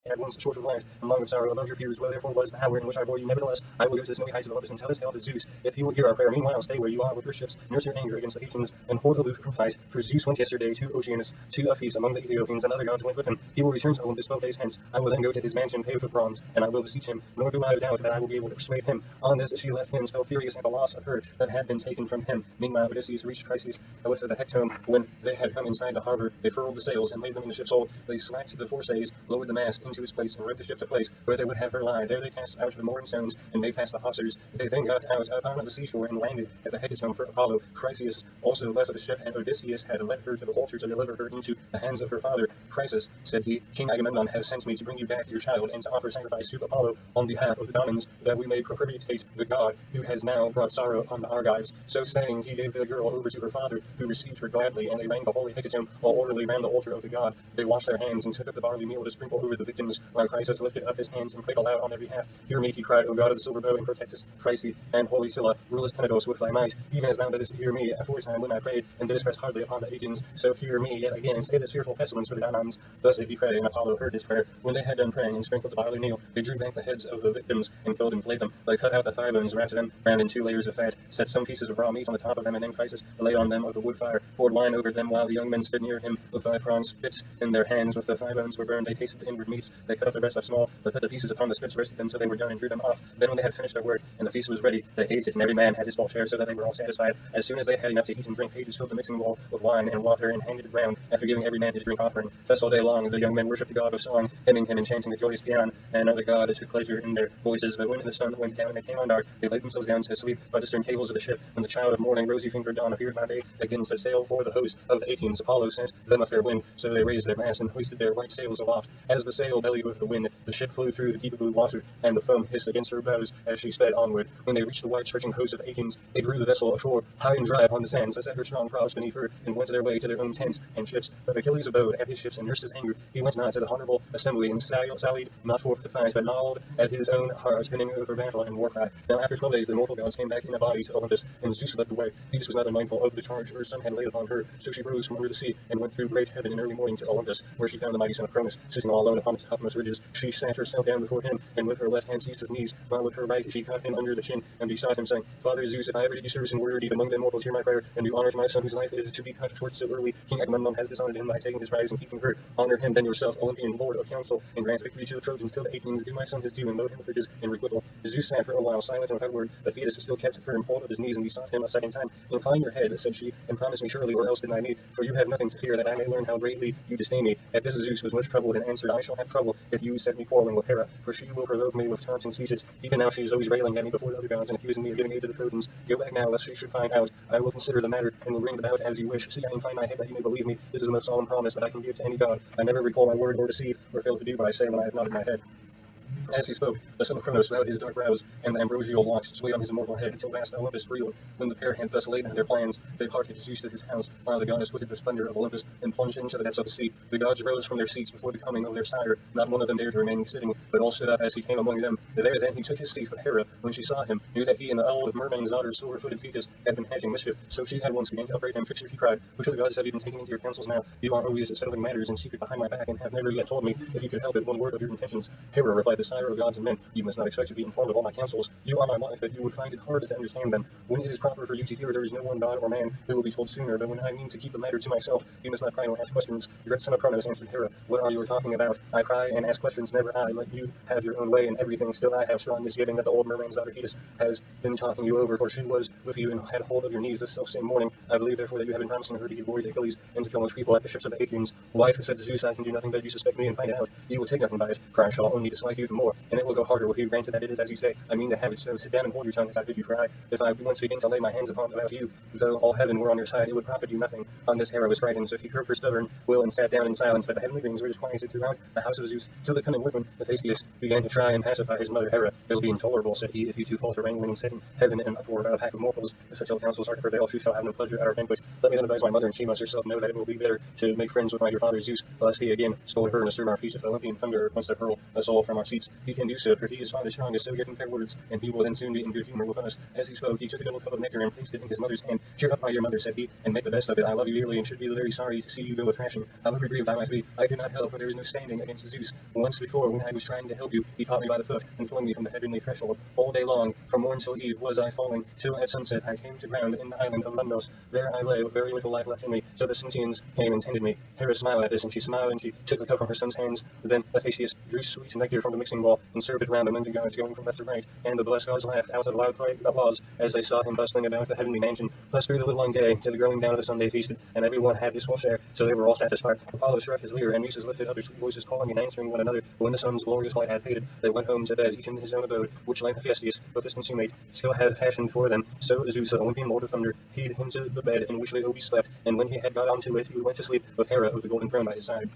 had once short of life and long of sorrow above your peers. Well, therefore was the hour in which I bore you. Nevertheless, I will go to the snowy heights of Olympus and tell this tale to Zeus, if he will hear our prayer. Meanwhile, stay where you are with your ships, nurse your anger against the Athenians, and hold aloof from fight. For Zeus went yesterday to Oceanus, to Aphes among the Ethiopians, and other gods went with him. He will return to Olympus 12 days hence. I will then go to his mansion paved with bronze, and I will beseech him, nor do I doubt that I will be able to persuade him. On this she left him, still furious at the loss of her that had been taken from him. Meanwhile Odysseus reached Chryses with the Hectone. When they had come inside the harbor, they furled the sails and laid them in the ship's hold. They slacked the foresays, lowered the mast into its place, and rowed the ship to place where they would have her lie. There they cast out the mooring stones, and made fast the hawsers. They then got out upon the seashore and landed at the Hectone for Apollo. Chryseis also left the ship, and Odysseus had led her to the altar to deliver her into the hands of her father. Chryses, said he, King Agamemnon has sent me to bring you back your child, and to offer sacrifice to Apollo on behalf of the Daunians, that we may propitiate the god who has now brought sorrow upon the Argives. So saying, he gave the girl over to her father, who received her gladly, and they rang the holy Hecatone all orderly round the altar of the god. They washed their hands and took up the barley meal to sprinkle over the victims, while Chryses lifted up his hands and prayed aloud on their behalf. Hear me, he cried, O god of the silver bow, and protectest Chryse, and holy Scylla, rulest Tenedos with thy might, even as thou didst hear me aforetime when I prayed, and didst press hardly upon the Athenians. So hear me yet again, and stay this fearful pestilence for the Daunians. Thus did he pray, and Apollo heard his prayer. When they had done praying and sprinkled the barley meal, they drew back the heads of the victims, and killed and flayed them. They cut out the thigh bones, wrapped them round in 2 layers of fat, set some pieces of raw meat on the top of them, and then Chryses laid on them of the wood fire, poured wine over them, while the young men stood near him with 5 bronze spits in their hands. With the thigh bones were burned, they tasted the inward meats. They cut up the breasts up small, but put the pieces upon the spits, roasted them till they were done, and drew them off. Then when they had finished their work, and the feast was ready, they ate it, and every man had his full share, so that they were all satisfied. As soon as they had enough to eat and drink, pages filled the mixing bowl with wine and water, and handed it round, after giving every man his drink offering. Thus all day long the young men worshipped the god of song, hymning him and chanting the joyous paean, and other god took pleasure in their voices. But when the sun went down and it came on dark, they laid themselves down to sleep by the stern cables of the ship. And the child of morning, rosy-fingered dawn, appeared by day again set sail for the host of the Athenians. Apollo sent them a fair wind, so they raised their masts and hoisted their white sails aloft. As the sail bellied with the wind, the ship flew through the deep blue water, and the foam hissed against her bows as she sped onward. When they reached the wide stretching coast of the Athenians, they drew the vessel ashore, high and dry upon the sands, that set her strong prows beneath her, and went their way to their own tents and ships. But Achilles abode at his ships and nursed his anger. He went not to the honorable assembly, and sallied not forth to fight, but gnawed at his own heart, spinning over battle and war cry. Now after 12 days the mortal gods came back in a body to Olympus, and Zeus led the way. Thetis was not unmindful of the charge her son had laid upon her, so she rose from under the sea, and went through great heaven in early morning to Olympus, where she found the mighty son of Cronus, sitting all alone upon its topmost ridges. She sat herself down before him, and with her left hand seized his knees, while with her right she caught him under the chin, and besought him, saying, Father Zeus, if I ever did you service in word or deed among the mortals, hear my prayer, and do honor to my son, whose life is to be cut short so early. King Agamemnon has dishonored him by taking his prize and keeping her. Honor him then yourself, Olympian lord of counsel, and grant victory to the Trojans till the Athenians do my son his due, and load him with riches in requital. Zeus sat for a while silent and without word, but Thetis still kept firm hold of his knees, and besought him a second time. Incline your head, said she, and promise me surely, or else deny me, for you have nothing to fear, that I may learn how greatly you disdain me. At this Zeus was much troubled, and answered, I shall have trouble if you set me quarreling with Hera, for she will provoke me with taunting speeches. Even now she is always railing at me before the other gods, and accusing me of giving aid to the Trojans. Go back now, lest she should find out. I will consider the matter, and will bring it about as you wish. See, I incline my head that you may believe me. This is the most solemn promise that I can give to any god. I never recall my word or deceive, or fail to do what I say when I have nodded my head. As he spoke, the son of Cronos bowed his dark brows, and the ambrosial locks swayed on his immortal head, until vast Olympus reeled. When the pair had thus laid out their plans, they parted Zeus to his house, while the goddess quitted the splendor of Olympus, and plunged into the depths of the sea. The gods rose from their seats before the coming of their sire. Not one of them dared to remain sitting, but all stood up as he came among them. There then he took his seat, but Hera, when she saw him, knew that he and the old merman's daughter, silver-footed Thetis, had been hatching mischief. So she at once began to upbraid him. Trickster, she cried, which of the gods have you been taking into your counsels now? You are always settling matters in secret behind my back, and have never yet told me, if you could help it, one word of your intentions. Hera, replied the sire of gods and men, you must not expect to be informed of all my counsels. You are my wife, but you would find it hard to understand them. When it is proper for you to hear, there is no one god or man who will be told sooner, but when I mean to keep the matter to myself, you must not pry or ask questions. Great son of Cronos, answered Hera, what are you talking about? I pry and ask questions, never I. Let you have your own way in everything. Still I have strong misgiving that the old merman's daughter Thetis has been talking you over, for she was with you and had hold of your knees this self-same morning. I believe therefore that you have been promising her to give glory to Achilles, and to kill most people at the ships of the Athenians. Wife, said Zeus, I can do nothing but you suspect me and find it out. You will take nothing by it, for I shall only dislike you the more, and it will go harder with you. Granted that it is as you say, I mean to have it so. Sit down and hold your tongue as I bid you, for if I once begin to lay my hands upon about you, though all heaven were on your side, it would profit you nothing. On this Hera was frightened, so she curbed her stubborn will and sat down in silence. But the heavenly beings were disquieted throughout the house of Zeus, till the cunning woman, Hephaestus, began to try and pacify his mother Hera. It will be intolerable, said he, if you two fall to wrangling and setting heaven in an uproar about a pack of mortals. If such ill counsels are to prevail, she shall have no pleasure at our banquet. Let me then advise my mother, and she must herself know that it will be better to make friends with my dear father Zeus, lest he again scold her and disturb our feast if the Olympian thunder wants to hurl us all from our seats. seats, he can do so, for he is far the strongest, so hear him fair words, and he will then soon be in good humor with us. As he spoke, he took a double cup of nectar and placed it in his mother's hand. Cheer up, my dear mother, said he, and make the best of it. I love you dearly, and should be very sorry to see you go a thrashing. However grieved I might be, I could not help, for there is no standing against Zeus. Once before, when I was trying to help you, he caught me by the foot, and flung me from the heavenly threshold. All day long, from morn till eve, was I falling, till at sunset I came to ground in the island of Lemnos. There I lay, with very little life left in me, so the Cynthians came and tended me. Hera smiled at this, and she smiled, and she took the cup from her son's hands. Then Hephaestus drew sweet nectar from the mixing bowl, and served it round among the gods, going from left to right. And the blessed gods laughed out of loud applause, as they saw him bustling about the heavenly mansion. Thus through the livelong day, to the growing down of the sun they feasted, and every one had his full share, so they were all satisfied. Apollo struck his lyre, and Muses lifted other sweet voices, calling and answering one another. But when the sun's glorious light had faded, they went home to bed, each in his own abode, which like Hephaestus, but this consummate, still had fashioned for them. So Zeus, the Olympian lord of thunder, hied him to the bed in which they always slept, and when he had got onto it, he went to sleep with Hera of the golden throne by his side.